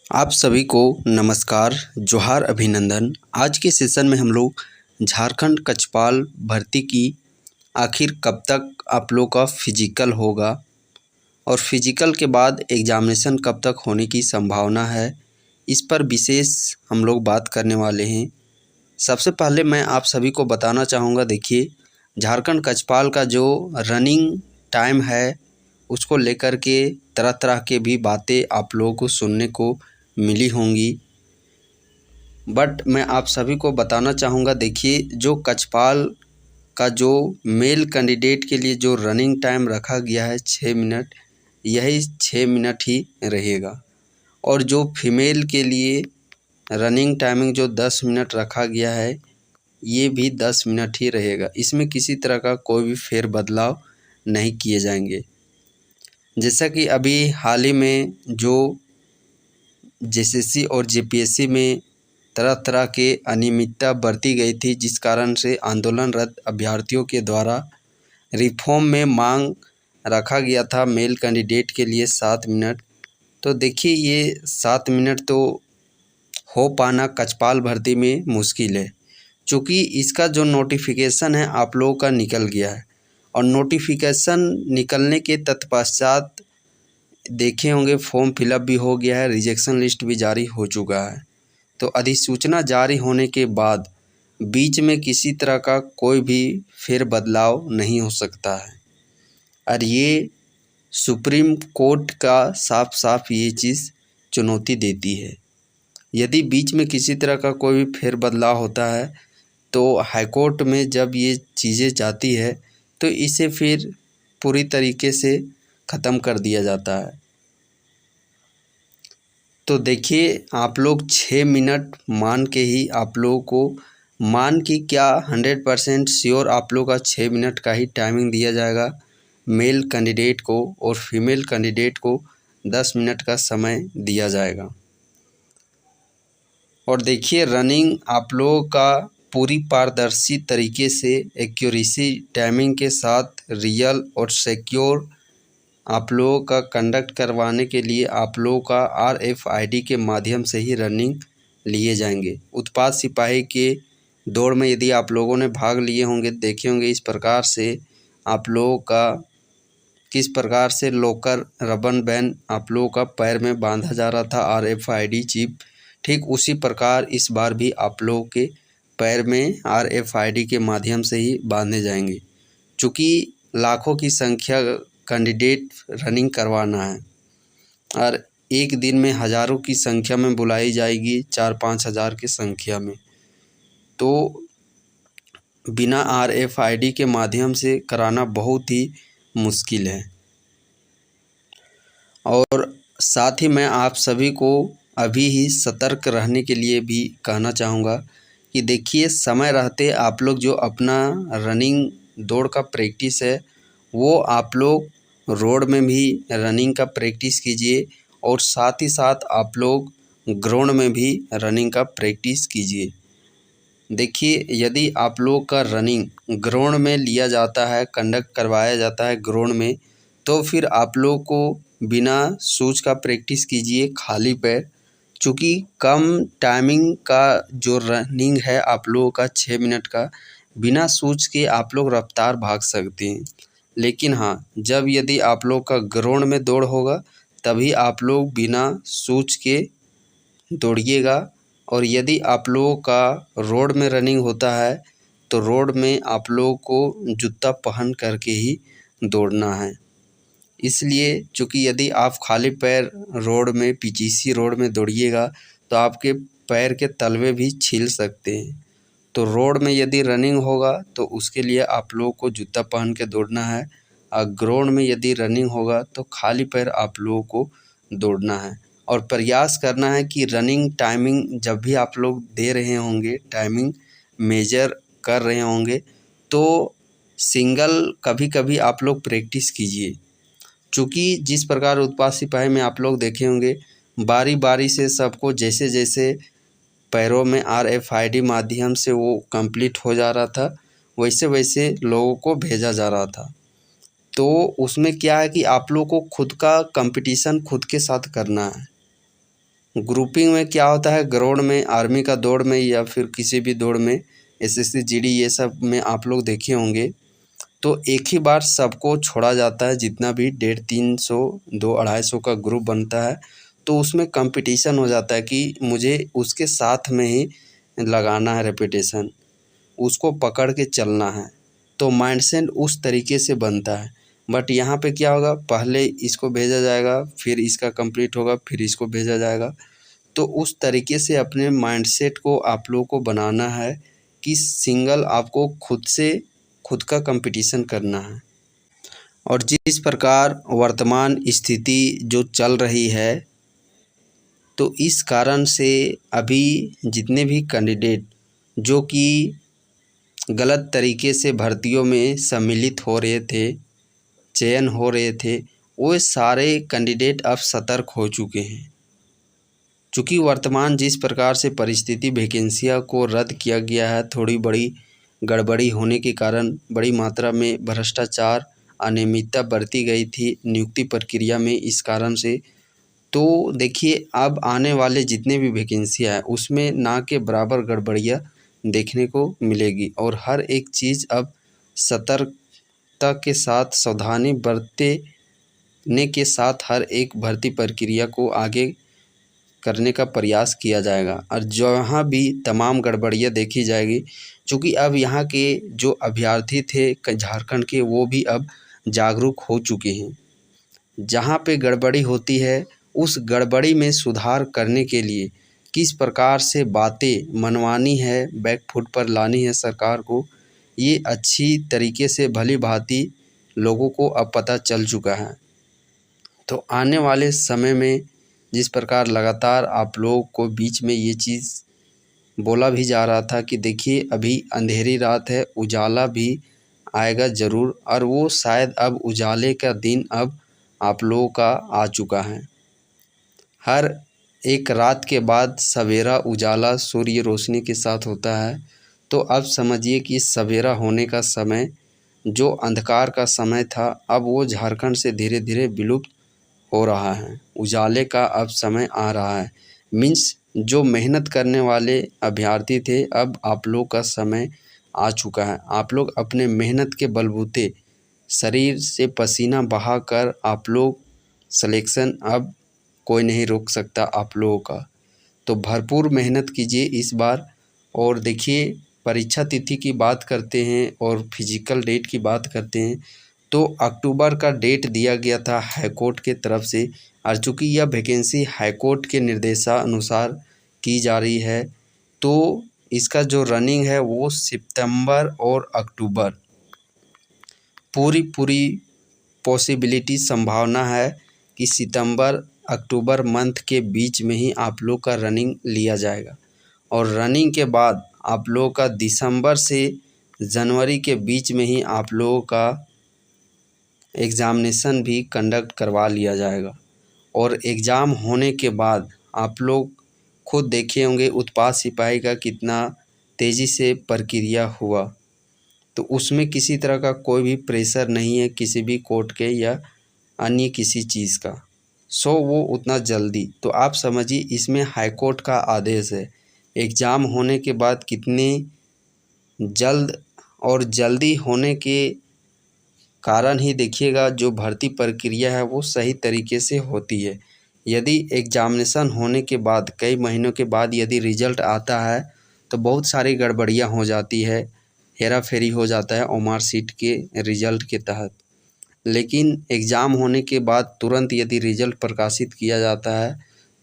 आप सभी को नमस्कार, जोहार, अभिनंदन। आज के सेशन में हम लोग झारखंड कक्षपाल भर्ती की आखिर कब तक आप लोग का फिजिकल होगा और फिजिकल के बाद एग्ज़ामिनेशन कब तक होने की संभावना है, इस पर विशेष हम लोग बात करने वाले हैं। सबसे पहले मैं आप सभी को बताना चाहूँगा, देखिए झारखंड कक्षपाल का जो रनिंग टाइम है उसको लेकर के तरह तरह के भी बातें आप लोगों को सुनने को मिली होंगी। बट मैं आप सभी को बताना चाहूँगा, देखिए जो कक्षपाल का जो मेल कैंडिडेट के लिए जो रनिंग टाइम रखा गया है 6 मिनट, यही 6 मिनट ही रहेगा। और जो फीमेल के लिए रनिंग टाइमिंग जो 10 मिनट रखा गया है, ये भी 10 मिनट ही रहेगा। इसमें किसी तरह का कोई भी फेर बदलाव नहीं किए जाएंगे। जैसा कि अभी हाल ही में जो जेसीसी और जेपीएससी में तरह तरह के अनियमितता बरती गई थी, जिस कारण से आंदोलनरत अभ्यर्थियों के द्वारा रिफॉर्म में मांग रखा गया था मेल कैंडिडेट के लिए 7 मिनट। तो देखिए ये 7 मिनट तो हो पाना कक्षपाल भर्ती में मुश्किल है, क्योंकि इसका जो नोटिफिकेशन है आप लोगों का निकल गया है। और नोटिफिकेशन निकलने के तत्पश्चात देखे होंगे फॉर्म फिलअप भी हो गया है, रिजेक्शन लिस्ट भी जारी हो चुका है। तो अधिसूचना जारी होने के बाद बीच में किसी तरह का कोई भी फेर बदलाव नहीं हो सकता है। और ये सुप्रीम कोर्ट का साफ साफ ये चीज़ चुनौती देती है। यदि बीच में किसी तरह का कोई भी फेर बदलाव होता है तो हाईकोर्ट में जब ये चीज़ें जाती है तो इसे फिर पूरी तरीके से ख़त्म कर दिया जाता है। तो देखिए आप लोग 6 मिनट मान के ही आप लोगों को मान के क्या 100% श्योर आप लोग का 6 मिनट का ही टाइमिंग दिया जाएगा मेल कैंडिडेट को, और फीमेल कैंडिडेट को 10 मिनट का समय दिया जाएगा। और देखिए रनिंग आप लोगों का पूरी पारदर्शी तरीके से एक्यूरेसी टाइमिंग के साथ रियल और सिक्योर आप लोगों का कंडक्ट करवाने के लिए आप लोगों का RFID के माध्यम से ही रनिंग लिए जाएंगे। उत्पाद सिपाही के दौड़ में यदि आप लोगों ने भाग लिए होंगे, देखे होंगे इस प्रकार से आप लोगों का किस प्रकार से लोकर रबन बैंड आप लोगों का पैर में बांधा जा रहा था RFID चिप, ठीक उसी प्रकार इस बार भी आप लोगों के पैर में RFID के माध्यम से ही बांधे जाएंगे। चूँकि लाखों की संख्या कैंडिडेट रनिंग करवाना है और एक दिन में हज़ारों की संख्या में बुलाई जाएगी, 4-5 हज़ार की संख्या में, तो बिना RFID के माध्यम से कराना बहुत ही मुश्किल है। और साथ ही मैं आप सभी को अभी ही सतर्क रहने के लिए भी कहना चाहूँगा कि देखिए समय रहते आप लोग जो अपना रनिंग दौड़ का प्रैक्टिस है वो आप लोग रोड में भी रनिंग का प्रैक्टिस कीजिए, और साथ ही साथ आप लोग ग्राउंड में भी रनिंग का प्रैक्टिस कीजिए। देखिए यदि आप लोग का रनिंग ग्राउंड में लिया जाता है, कंडक्ट करवाया जाता है ग्राउंड में, तो फिर आप लोग को बिना शूज़ का प्रैक्टिस कीजिए खाली पैर। चूँकि कम टाइमिंग का जो रनिंग है आप लोगों का 6 मिनट का, बिना शूज़ के आप लोग रफ्तार भाग सकते हैं। लेकिन हाँ, जब यदि आप लोग का ग्राउंड में दौड़ होगा तभी आप लोग बिना शूज़ के दौड़िएगा। और यदि आप लोगों का रोड में रनिंग होता है तो रोड में आप लोगों को जूता पहन करके ही दौड़ना है। इसलिए चूँकि यदि आप खाली पैर रोड में PCC रोड में दौड़िएगा तो आपके पैर के तलवे भी छिल सकते हैं। तो रोड में यदि रनिंग होगा तो उसके लिए आप लोगों को जूता पहन के दौड़ना है, और ग्राउंड में यदि रनिंग होगा तो खाली पैर आप लोगों को दौड़ना है। और प्रयास करना है कि रनिंग टाइमिंग जब भी आप लोग दे रहे होंगे, टाइमिंग मेजर कर रहे होंगे, तो सिंगल कभी कभी आप लोग प्रैक्टिस कीजिए। चूँकि जिस प्रकार उत्पाद सिपाही में आप लोग देखे होंगे बारी बारी से सबको जैसे जैसे पैरों में RFID माध्यम से वो कंप्लीट हो जा रहा था, वैसे वैसे लोगों को भेजा जा रहा था। तो उसमें क्या है कि आप लोगों को खुद का कंपटीशन खुद के साथ करना है, ग्रुपिंग में क्या होता है, ग्राउंड में, आर्मी का दौड़ में या फिर किसी भी दौड़ में, एसएससी जीडी ये सब में आप लोग देखे होंगे, तो एक ही बार सबको छोड़ा जाता है। जितना भी 150-300, 200-250 का ग्रुप बनता है, तो उसमें कंपटीशन हो जाता है कि मुझे उसके साथ में ही लगाना है रेपिटेशन, उसको पकड़ के चलना है। तो माइंडसेट उस तरीके से बनता है। बट यहाँ पे क्या होगा, पहले इसको भेजा जाएगा, फिर इसका कंप्लीट होगा, फिर इसको भेजा जाएगा। तो उस तरीके से अपने माइंडसेट को आप लोगों को बनाना है कि सिंगल आपको खुद का कंपटीशन करना है। और जिस प्रकार वर्तमान स्थिति जो चल रही है, तो इस कारण से अभी जितने भी कैंडिडेट जो कि गलत तरीके से भर्तियों में सम्मिलित हो रहे थे, चयन हो रहे थे, वो सारे कैंडिडेट अब सतर्क हो चुके हैं। चूँकि वर्तमान जिस प्रकार से परिस्थिति वैकेंसियाँ को रद्द किया गया है, थोड़ी बड़ी गड़बड़ी होने के कारण बड़ी मात्रा में भ्रष्टाचार, अनियमितता बरती गई थी नियुक्ति प्रक्रिया में, इस कारण से तो देखिए अब आने वाले जितने भी वैकेंसियाँ हैं उसमें ना के बराबर गड़बड़ियाँ देखने को मिलेगी। और हर एक चीज़ अब सतर्कता के साथ, सावधानी बरतने के साथ हर एक भर्ती प्रक्रिया को आगे करने का प्रयास किया जाएगा। और जहाँ भी तमाम गड़बड़ियाँ देखी जाएगी, क्योंकि अब यहाँ के जो अभ्यर्थी थे झारखंड के, वो भी अब जागरूक हो चुके हैं। जहाँ पे गड़बड़ी होती है उस गड़बड़ी में सुधार करने के लिए किस प्रकार से बातें मनवानी है, बैक फुट पर लानी है सरकार को, ये अच्छी तरीके से भली भांति लोगों को अब पता चल चुका है। तो आने वाले समय में जिस प्रकार लगातार आप लोगों को बीच में ये चीज़ बोला भी जा रहा था कि देखिए अभी अंधेरी रात है, उजाला भी आएगा ज़रूर, और वो शायद अब उजाले का दिन अब आप लोगों का आ चुका है। हर एक रात के बाद सवेरा उजाला सूर्य रोशनी के साथ होता है। तो अब समझिए कि सवेरा होने का समय, जो अंधकार का समय था, अब वो झारखंड से धीरे धीरे विलुप्त हो रहा है। उजाले का अब समय आ रहा है। मीन्स जो मेहनत करने वाले अभ्यर्थी थे, अब आप लोग का समय आ चुका है। आप लोग अपने मेहनत के बलबूते, शरीर से पसीना बहाकर आप लोग सिलेक्शन, अब कोई नहीं रोक सकता आप लोगों का। तो भरपूर मेहनत कीजिए इस बार। और देखिए परीक्षा तिथि की बात करते हैं और फिजिकल डेट की बात करते हैं, तो अक्टूबर का डेट दिया गया था हाईकोर्ट के तरफ से। और चूँकि यह वैकेंसी हाईकोर्ट के निर्देशानुसार की जा रही है, तो इसका जो रनिंग है वो सितंबर और अक्टूबर, पूरी पॉसिबिलिटी, संभावना है कि सितंबर अक्टूबर मंथ के बीच में ही आप लोग का रनिंग लिया जाएगा। और रनिंग के बाद आप लोगों का दिसंबर से जनवरी के बीच में ही आप लोगों का एग्ज़ामिनेशन भी कंडक्ट करवा लिया जाएगा। और एग्ज़ाम होने के बाद आप लोग खुद देखे होंगे उत्पाद सिपाही का कितना तेज़ी से प्रक्रिया हुआ। तो उसमें किसी तरह का कोई भी प्रेशर नहीं है किसी भी कोर्ट के या अन्य किसी चीज़ का। सो वो उतना जल्दी, तो आप समझिए इसमें हाई कोर्ट का आदेश है। एग्ज़ाम होने के बाद कितने जल्द, और जल्दी होने के कारण ही देखिएगा जो भर्ती प्रक्रिया है वो सही तरीके से होती है। यदि एग्जामिनेशन होने के बाद कई महीनों के बाद यदि रिज़ल्ट आता है तो बहुत सारी गड़बड़ियाँ हो जाती है, हेरा फेरी हो जाता है ओमार सीट के रिज़ल्ट के तहत। लेकिन एग्ज़ाम होने के बाद तुरंत यदि रिज़ल्ट प्रकाशित किया जाता है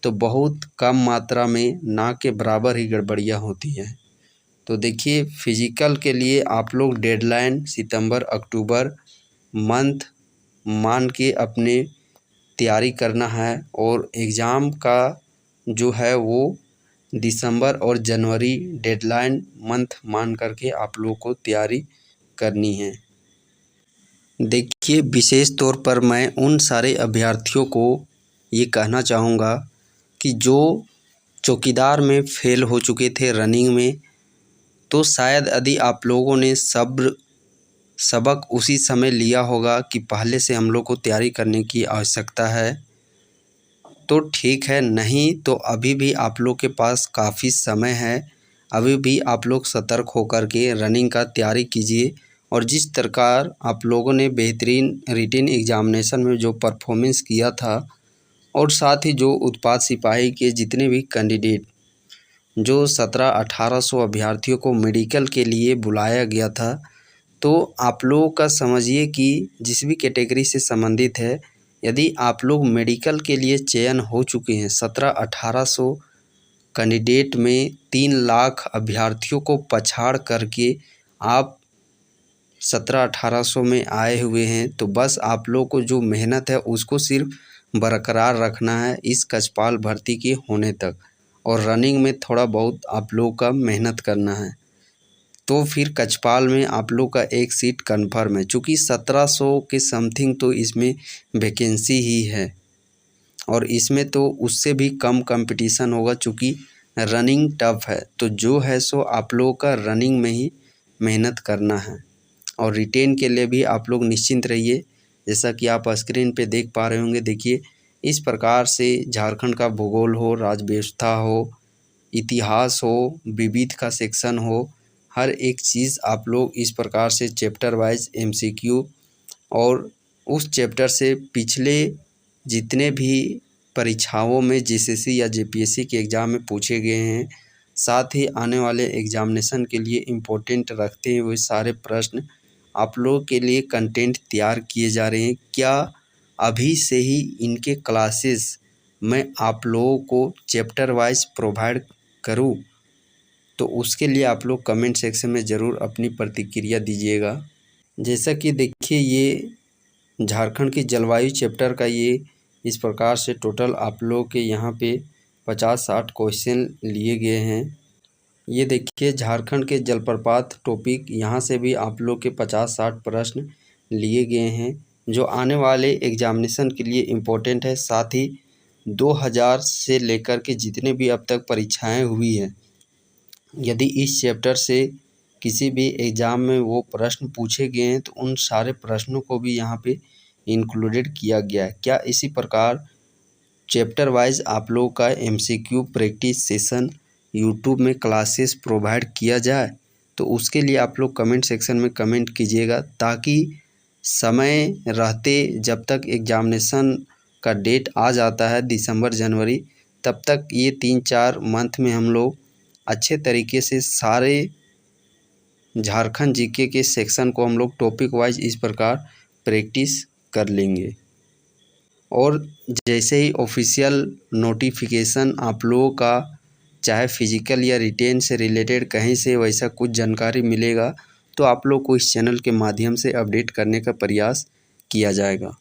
तो बहुत कम मात्रा में, ना के बराबर ही गड़बड़ियाँ होती हैं। तो देखिए फिजिकल के लिए आप लोग डेडलाइन सितंबर अक्टूबर मंथ मान के अपने तैयारी करना है। और एग्ज़ाम का जो है वो दिसंबर और जनवरी डेडलाइन मंथ मान करके आप लोगों को तैयारी करनी है। देखिए विशेष तौर पर मैं उन सारे अभ्यर्थियों को ये कहना चाहूँगा कि जो चौकीदार में फ़ेल हो चुके थे रनिंग में, तो शायद यदि आप लोगों ने सबक उसी समय लिया होगा कि पहले से हम लोग को तैयारी करने की आवश्यकता है। तो ठीक है, नहीं तो अभी भी आप लोग के पास काफ़ी समय है। अभी भी आप लोग सतर्क होकर के रनिंग का तैयारी कीजिए और जिस प्रकार आप लोगों ने बेहतरीन रिटन एग्ज़ामिनेशन में जो परफॉर्मेंस किया था और साथ ही जो उत्पाद सिपाही के जितने भी कैंडिडेट जो 1700-1800 अभ्यर्थियों को मेडिकल के लिए बुलाया गया था, तो आप लोगों का समझिए कि जिस भी कैटेगरी से संबंधित है, यदि आप लोग मेडिकल के लिए चयन हो चुके हैं 17-1800 कैंडिडेट में 3 लाख अभ्यर्थियों को पछाड़ करके आप 17-1800 में आए हुए हैं, तो बस आप लोग को जो मेहनत है उसको सिर्फ बरकरार रखना है इस कक्षपाल भर्ती के होने तक, और रनिंग में थोड़ा बहुत आप लोग का मेहनत करना है। तो फिर कक्षपाल में आप लोग का एक सीट कन्फर्म है, चूँकि 1700 के समथिंग तो इसमें वैकेंसी ही है और इसमें तो उससे भी कम कंपटीशन होगा, चूँकि रनिंग टफ है। तो जो है सो आप लोगों का रनिंग में ही मेहनत करना है और रिटेन के लिए भी आप लोग निश्चिंत रहिए। जैसा कि आप स्क्रीन पे देख पा रहे होंगे, देखिए इस प्रकार से झारखंड का भूगोल हो, राज्य व्यवस्था हो, इतिहास हो, विविध का सेक्शन हो, हर एक चीज़ आप लोग इस प्रकार से चैप्टर वाइज एमसीक्यू और उस चैप्टर से पिछले जितने भी परीक्षाओं में जीसीसी या जेपीएससी के एग्ज़ाम में पूछे गए हैं, साथ ही आने वाले एग्ज़ामिनेशन के लिए इम्पोर्टेंट रखते हुए सारे प्रश्न आप लोगों के लिए कंटेंट तैयार किए जा रहे हैं। क्या अभी से ही इनके क्लासेस मैं आप लोगों को चैप्टर वाइज प्रोवाइड करूं? तो उसके लिए आप लोग कमेंट सेक्शन में ज़रूर अपनी प्रतिक्रिया दीजिएगा। जैसा कि देखिए ये झारखंड की जलवायु चैप्टर का ये इस प्रकार से टोटल आप लोगों के यहाँ पे 50-60 क्वेश्चन लिए गए हैं। ये देखिए झारखंड के जलप्रपात टॉपिक, यहाँ से भी आप लोग के 50-60 प्रश्न लिए गए हैं जो आने वाले एग्जामिनेशन के लिए इम्पोर्टेंट है। साथ ही 2000 से लेकर के जितने भी अब तक परीक्षाएं हुई हैं, यदि इस चैप्टर से किसी भी एग्ज़ाम में वो प्रश्न पूछे गए हैं तो उन सारे प्रश्नों को भी यहाँ पे इंक्लूडेड किया गया है। क्या इसी प्रकार चैप्टर वाइज आप लोगों का एमसीक्यू प्रैक्टिस सेशन यूट्यूब में क्लासेस प्रोवाइड किया जाए? तो उसके लिए आप लोग कमेंट सेक्शन में कमेंट कीजिएगा, ताकि समय रहते जब तक एग्ज़ामिनेशन का डेट आ जाता है दिसंबर जनवरी, तब तक ये 3-4 मंथ में हम लोग अच्छे तरीके से सारे झारखंड जीके के सेक्शन को हम लोग टॉपिक वाइज इस प्रकार प्रैक्टिस कर लेंगे। और जैसे ही ऑफिशियल नोटिफिकेशन आप लोगों का चाहे फिजिकल या रिटेन से रिलेटेड कहीं से वैसा कुछ जानकारी मिलेगा, तो आप लोग को इस चैनल के माध्यम से अपडेट करने का प्रयास किया जाएगा।